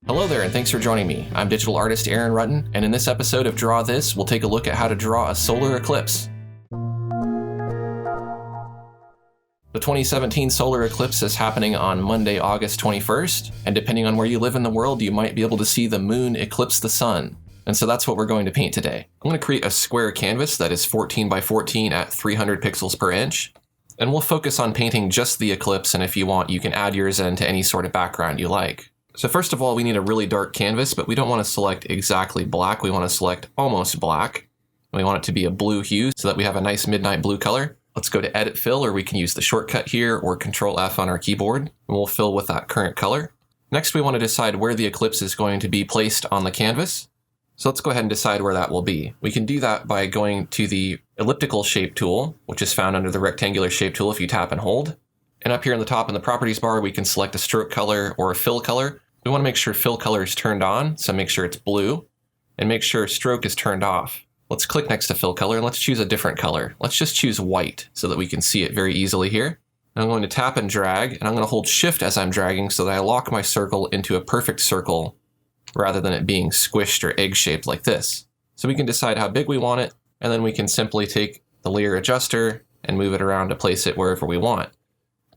Hello there, and thanks for joining me. I'm digital artist Aaron Rutten, and in this episode of Draw This, we'll take a look at how to draw a solar eclipse. The 2017 solar eclipse is happening on Monday, August 21st, and depending on where you live in the world, you might be able to see the moon eclipse the sun. And so that's what we're going to paint today. I'm going to create a square canvas that is 14 by 14 at 300 pixels per inch, and we'll focus on painting just the eclipse, and if you want, you can add yours into any sort of background you like. So first of all, we need a really dark canvas, but we don't want to select exactly black. We want to select almost black. We want it to be a blue hue so that we have a nice midnight blue color. Let's go to Edit Fill, or we can use the shortcut here or Control F on our keyboard, and we'll fill with that current color. Next, we want to decide where the eclipse is going to be placed on the canvas. So let's go ahead and decide where that will be. We can do that by going to the elliptical shape tool, which is found under the rectangular shape tool if you tap and hold. And up here in the top in the properties bar, we can select a stroke color or a fill color. We want to make sure fill color is turned on, so make sure it's blue, and make sure stroke is turned off. Let's click next to fill color and let's choose a different color. Let's just choose white so that we can see it very easily here. And I'm going to tap and drag, and I'm going to hold shift as I'm dragging so that I lock my circle into a perfect circle rather than it being squished or egg-shaped like this. So we can decide how big we want it, and then we can simply take the layer adjuster and move it around to place it wherever we want.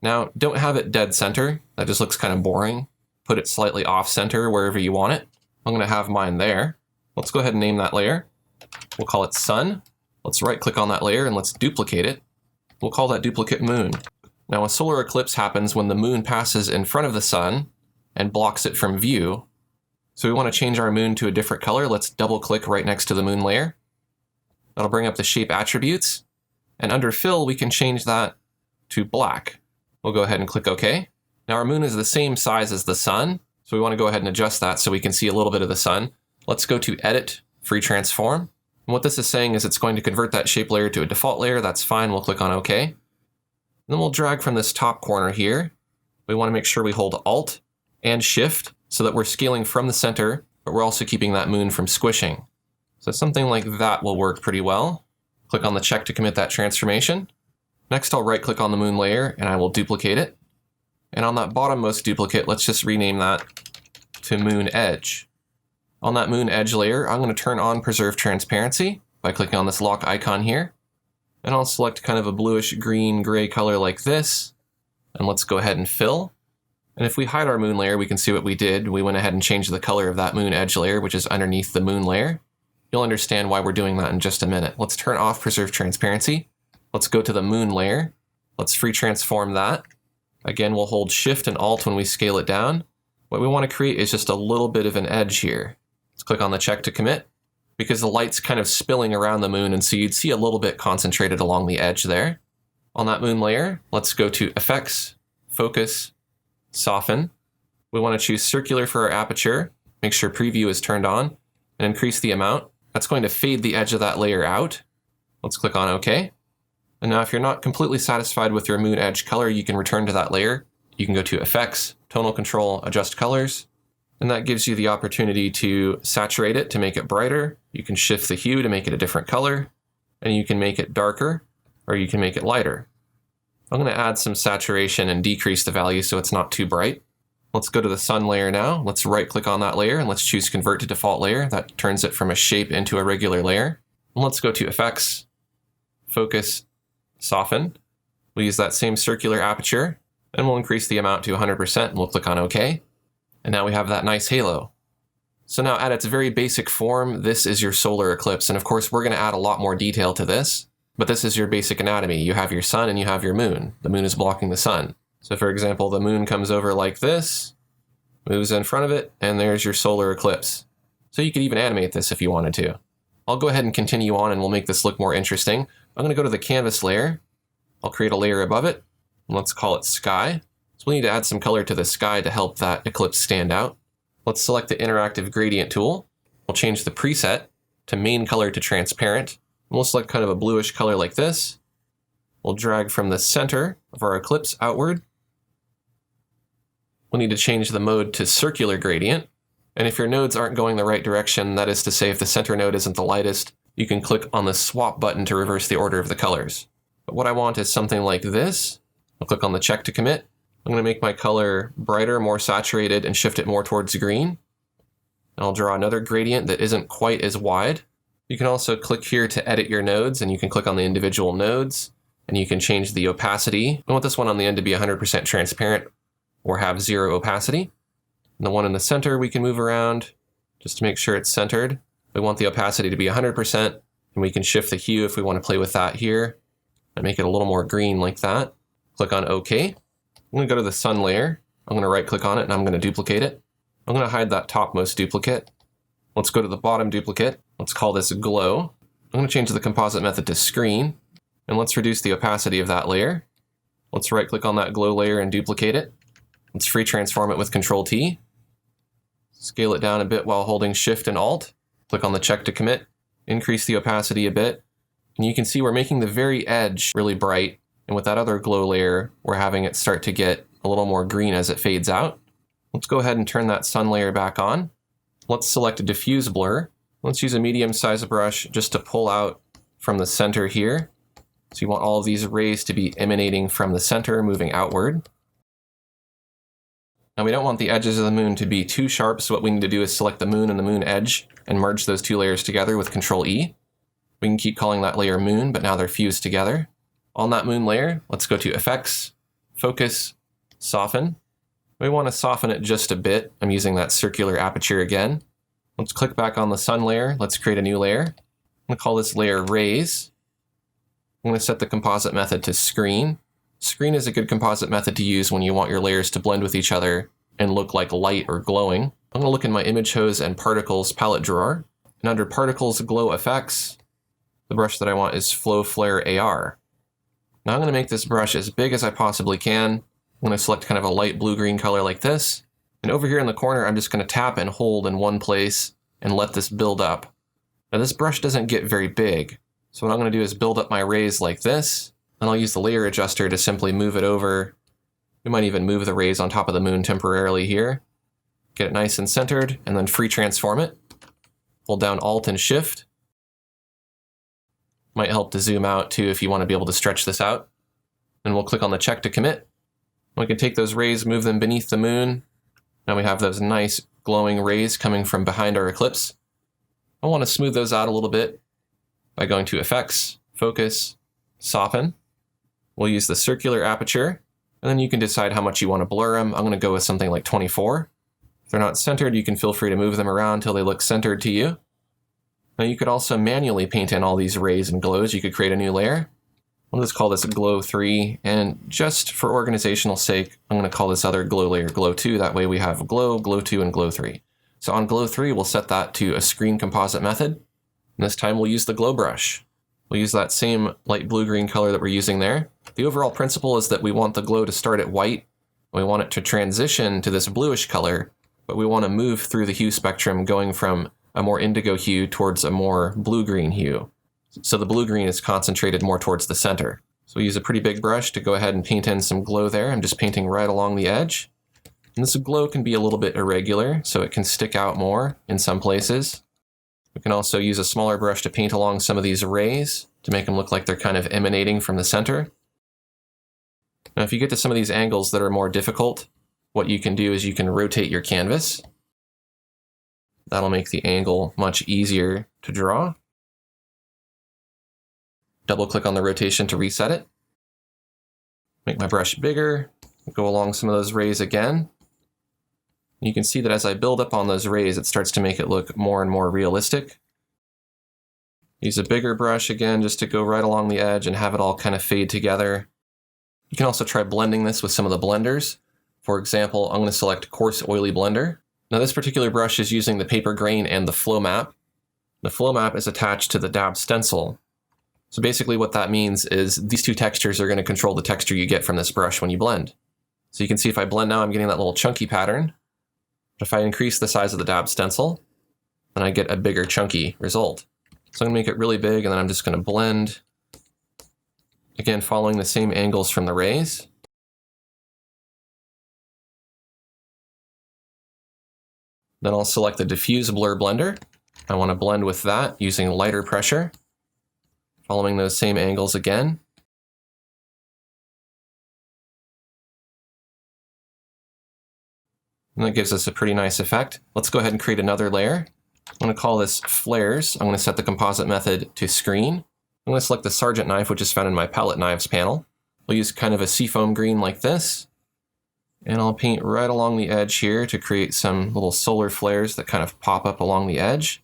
Now, don't have it dead center. That just looks kind of boring. Put it slightly off center wherever you want it. I'm going to have mine there. Let's go ahead and name that layer. We'll call it Sun. Let's right click on that layer and let's duplicate it. We'll call that duplicate Moon. Now a solar eclipse happens when the moon passes in front of the sun and blocks it from view. So we want to change our moon to a different color. Let's double click right next to the moon layer. That'll bring up the shape attributes. And under fill, we can change that to black. We'll go ahead and click OK. Now our moon is the same size as the sun, so we want to go ahead and adjust that so we can see a little bit of the sun. Let's go to Edit, Free Transform. And what this is saying is it's going to convert that shape layer to a default layer. That's fine. We'll click on OK. And then we'll drag from this top corner here. We want to make sure we hold Alt and Shift so that we're scaling from the center, but we're also keeping that moon from squishing. So something like that will work pretty well. Click on the check to commit that transformation. Next, I'll right-click on the moon layer and I will duplicate it. And on that bottommost duplicate, let's just rename that to Moon Edge. On that Moon Edge layer, I'm going to turn on Preserve Transparency by clicking on this lock icon here. And I'll select kind of a bluish green gray color like this. And let's go ahead and fill. And if we hide our moon layer, we can see what we did. We went ahead and changed the color of that Moon Edge layer, which is underneath the moon layer. You'll understand why we're doing that in just a minute. Let's turn off Preserve Transparency. Let's go to the moon layer. Let's free transform that. Again, we'll hold Shift and Alt when we scale it down. What we want to create is just a little bit of an edge here. Let's click on the check to commit, because the light's kind of spilling around the moon, and so you'd see a little bit concentrated along the edge there. On that moon layer, let's go to Effects, Focus, Soften. We want to choose Circular for our aperture, make sure Preview is turned on, and increase the amount. That's going to fade the edge of that layer out. Let's click on OK. And now if you're not completely satisfied with your moon edge color, you can return to that layer. You can go to Effects, Tonal Control, Adjust Colors, and that gives you the opportunity to saturate it to make it brighter. You can shift the hue to make it a different color, and you can make it darker, or you can make it lighter. I'm going to add some saturation and decrease the value so it's not too bright. Let's go to the sun layer now. Let's right click on that layer and let's choose Convert to Default Layer. That turns it from a shape into a regular layer. And let's go to Effects, Focus, Soften. We'll use that same circular aperture and we'll increase the amount to 100% and we'll click on OK. And now we have that nice halo. So now at its very basic form, this is your solar eclipse. And of course, we're going to add a lot more detail to this, but this is your basic anatomy. You have your sun and you have your moon. The moon is blocking the sun. So for example, the moon comes over like this, moves in front of it, and there's your solar eclipse. So you could even animate this if you wanted to. I'll go ahead and continue on and we'll make this look more interesting. I'm going to go to the canvas layer. I'll create a layer above it. And let's call it Sky. So we need to add some color to the sky to help that eclipse stand out. Let's select the interactive gradient tool. We'll change the preset to main color to transparent. And we'll select kind of a bluish color like this. We'll drag from the center of our eclipse outward. We'll need to change the mode to circular gradient. And if your nodes aren't going the right direction, that is to say if the center node isn't the lightest, you can click on the swap button to reverse the order of the colors. But what I want is something like this. I'll click on the check to commit. I'm going to make my color brighter, more saturated, and shift it more towards green. And I'll draw another gradient that isn't quite as wide. You can also click here to edit your nodes, and you can click on the individual nodes, and you can change the opacity. I want this one on the end to be 100% transparent or have 0 opacity. And the one in the center we can move around just to make sure it's centered. We want the opacity to be 100%, and we can shift the hue if we want to play with that here and make it a little more green like that. Click on OK. I'm going to go to the sun layer. I'm going to right click on it and I'm going to duplicate it. I'm going to hide that topmost duplicate. Let's go to the bottom duplicate. Let's call this glow. I'm going to change the composite method to screen, and let's reduce the opacity of that layer. Let's right click on that glow layer and duplicate it. Let's free transform it with Control T. Scale it down a bit while holding Shift and Alt. Click on the check to commit. Increase the opacity a bit. And you can see we're making the very edge really bright. And with that other glow layer, we're having it start to get a little more green as it fades out. Let's go ahead and turn that sun layer back on. Let's select a diffuse blur. Let's use a medium-sized brush just to pull out from the center here. So you want all of these rays to be emanating from the center, moving outward. Now we don't want the edges of the moon to be too sharp, so what we need to do is select the moon and the moon edge and merge those two layers together with Control E. We can keep calling that layer moon, but now they're fused together. On that moon layer, let's go to Effects, Focus, Soften. We want to soften it just a bit. I'm using that circular aperture again. Let's click back on the sun layer. Let's create a new layer. I'm going to call this layer Rays. I'm going to set the composite method to Screen. Screen is a good composite method to use when you want your layers to blend with each other and look like light or glowing. I'm going to look in my Image Hose and Particles palette drawer, and under Particles Glow Effects, the brush that I want is Flow Flare AR. Now I'm going to make this brush as big as I possibly can. I'm going to select kind of a light blue-green color like this, and over here in the corner I'm just going to tap and hold in one place and let this build up. Now this brush doesn't get very big, so what I'm going to do is build up my rays like this. And I'll use the layer adjuster to simply move it over. We might even move the rays on top of the moon temporarily here. Get it nice and centered, and then free transform it. Hold down Alt and Shift. Might help to zoom out too if you want to be able to stretch this out. And we'll click on the check to commit. We can take those rays, move them beneath the moon. Now we have those nice glowing rays coming from behind our eclipse. I want to smooth those out a little bit by going to Effects, Focus, Soften. We'll use the circular aperture, and then you can decide how much you want to blur them. I'm going to go with something like 24. If they're not centered, you can feel free to move them around until they look centered to you. Now you could also manually paint in all these rays and glows. You could create a new layer. We'll just call this Glow 3, and just for organizational sake, I'm going to call this other glow layer Glow 2. That way we have Glow, Glow 2, and Glow 3. So on Glow 3, we'll set that to a screen composite method. And this time we'll use the glow brush. We'll use that same light blue-green color that we're using there. The overall principle is that we want the glow to start at white, and we want it to transition to this bluish color, but we want to move through the hue spectrum going from a more indigo hue towards a more blue-green hue. So the blue-green is concentrated more towards the center. So we use a pretty big brush to go ahead and paint in some glow there. I'm just painting right along the edge. And this glow can be a little bit irregular, so it can stick out more in some places. We can also use a smaller brush to paint along some of these rays to make them look like they're kind of emanating from the center. Now, if you get to some of these angles that are more difficult, what you can do is you can rotate your canvas. That'll make the angle much easier to draw. Double click on the rotation to reset it. Make my brush bigger, go along some of those rays again. You can see that as I build up on those rays, it starts to make it look more and more realistic. Use a bigger brush again just to go right along the edge and have it all kind of fade together. You can also try blending this with some of the blenders. For example, I'm going to select Coarse Oily Blender. Now this particular brush is using the paper grain and the flow map. The flow map is attached to the dab stencil. So basically what that means is these two textures are going to control the texture you get from this brush when you blend. So you can see if I blend now, I'm getting that little chunky pattern. But if I increase the size of the dab stencil, then I get a bigger chunky result. So I'm going to make it really big, and then I'm just going to blend. Again, following the same angles from the rays. Then I'll select the Diffuse Blur Blender. I want to blend with that using lighter pressure, following those same angles again. And that gives us a pretty nice effect. Let's go ahead and create another layer. I'm going to call this flares. I'm going to set the composite method to screen. I'm going to select the Sargent knife, which is found in my palette knives panel. I'll use kind of a seafoam green like this. And I'll paint right along the edge here to create some little solar flares that kind of pop up along the edge.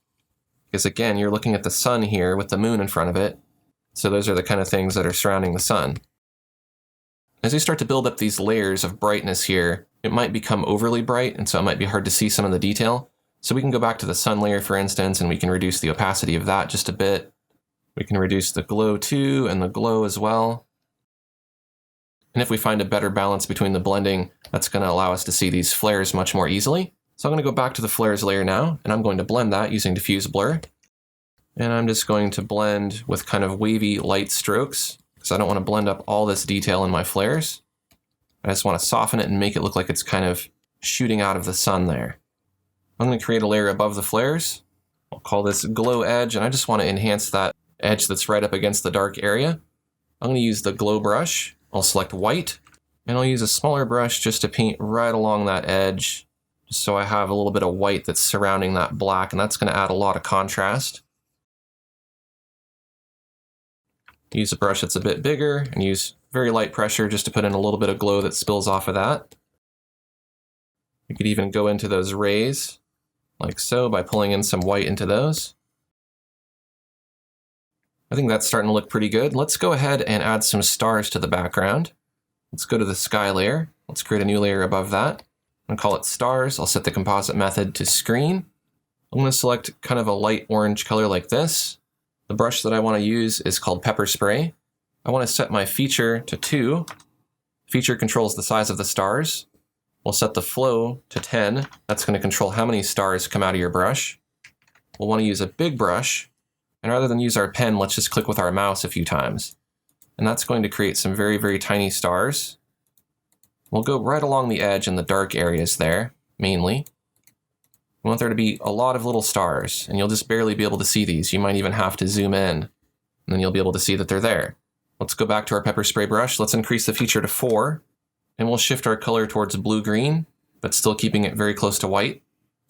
Because again, you're looking at the sun here with the moon in front of it. So those are the kind of things that are surrounding the sun. As you start to build up these layers of brightness here, it might become overly bright, and so it might be hard to see some of the detail. So we can go back to the sun layer, for instance, and we can reduce the opacity of that just a bit. We can reduce the glow too, and the glow as well. And if we find a better balance between the blending, that's going to allow us to see these flares much more easily. So I'm going to go back to the flares layer now, and I'm going to blend that using diffuse blur. And I'm just going to blend with kind of wavy light strokes, because I don't want to blend up all this detail in my flares. I just want to soften it and make it look like it's kind of shooting out of the sun there. I'm going to create a layer above the flares. I'll call this glow edge, and I just want to enhance that edge that's right up against the dark area. I'm going to use the glow brush. I'll select white, and I'll use a smaller brush just to paint right along that edge, just so I have a little bit of white that's surrounding that black, and that's going to add a lot of contrast. Use a brush that's a bit bigger, and use very light pressure just to put in a little bit of glow that spills off of that. You could even go into those rays, like so, by pulling in some white into those. I think that's starting to look pretty good. Let's go ahead and add some stars to the background. Let's go to the sky layer. Let's create a new layer above that. I'm going to call it stars. I'll set the composite method to screen. I'm going to select kind of a light orange color like this. The brush that I want to use is called pepper spray. I want to set my feature to 2. Feature controls the size of the stars. We'll set the flow to 10. That's going to control how many stars come out of your brush. We'll want to use a big brush. And rather than use our pen, let's just click with our mouse a few times. And that's going to create some very, very tiny stars. We'll go right along the edge in the dark areas there, mainly. We want there to be a lot of little stars, and you'll just barely be able to see these. You might even have to zoom in, and then you'll be able to see that they're there. Let's go back to our pepper spray brush. Let's increase the feature to 4, and we'll shift our color towards blue-green, but still keeping it very close to white.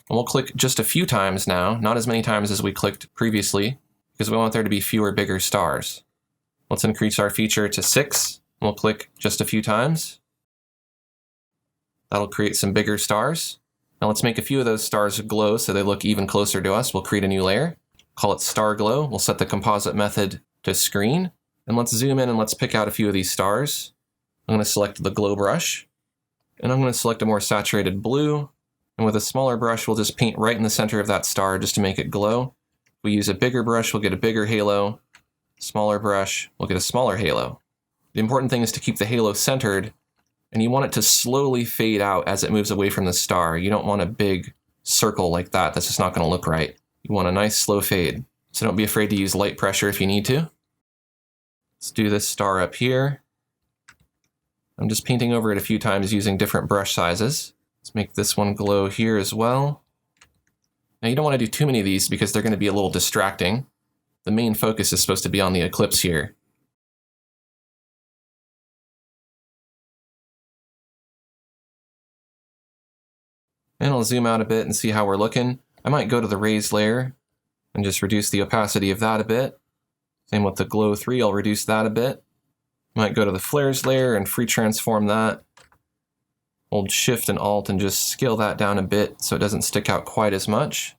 And we'll click just a few times now, not as many times as we clicked previously, because we want there to be fewer, bigger stars. Let's increase our feature to 6, and we'll click just a few times. That'll create some bigger stars. Now let's make a few of those stars glow so they look even closer to us. We'll create a new layer, call it Star Glow. We'll set the composite method to screen, and let's zoom in and let's pick out a few of these stars. I'm going to select the glow brush, and I'm going to select a more saturated blue, and with a smaller brush we'll just paint right in the center of that star just to make it glow. If we use a bigger brush, we'll get a bigger halo. Smaller brush, we'll get a smaller halo. The important thing is to keep the halo centered, and you want it to slowly fade out as it moves away from the star. You don't want a big circle like that. That's just not going to look right. You want a nice slow fade. So don't be afraid to use light pressure if you need to. Let's do this star up here. I'm just painting over it a few times using different brush sizes. Let's make this one glow here as well. Now you don't want to do too many of these because they're going to be a little distracting. The main focus is supposed to be on the eclipse here. And I'll zoom out a bit and see how we're looking. I might go to the rays layer and just reduce the opacity of that a bit. Same with the glow 3, I'll reduce that a bit. Might go to the flares layer and free transform that. Hold Shift and Alt and just scale that down a bit so it doesn't stick out quite as much.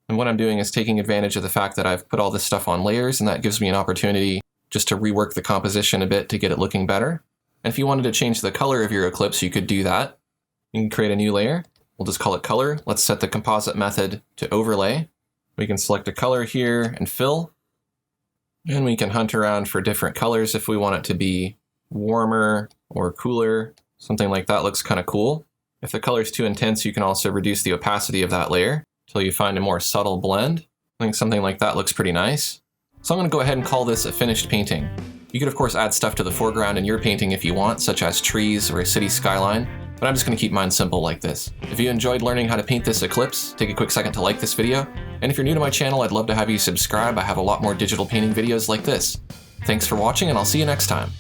And what I'm doing is taking advantage of the fact that I've put all this stuff on layers, and that gives me an opportunity just to rework the composition a bit to get it looking better. And if you wanted to change the color of your eclipse, you could do that. You can create a new layer. We'll just call it color. Let's set the composite method to overlay. We can select a color here and fill. And we can hunt around for different colors if we want it to be warmer or cooler. Something like that looks kind of cool. If the color is too intense, you can also reduce the opacity of that layer until you find a more subtle blend. I think something like that looks pretty nice. So I'm going to go ahead and call this a finished painting. You could of course add stuff to the foreground in your painting if you want, such as trees or a city skyline. But I'm just going to keep mine simple like this. If you enjoyed learning how to paint this eclipse, take a quick second to like this video. And if you're new to my channel, I'd love to have you subscribe. I have a lot more digital painting videos like this. Thanks for watching, and I'll see you next time.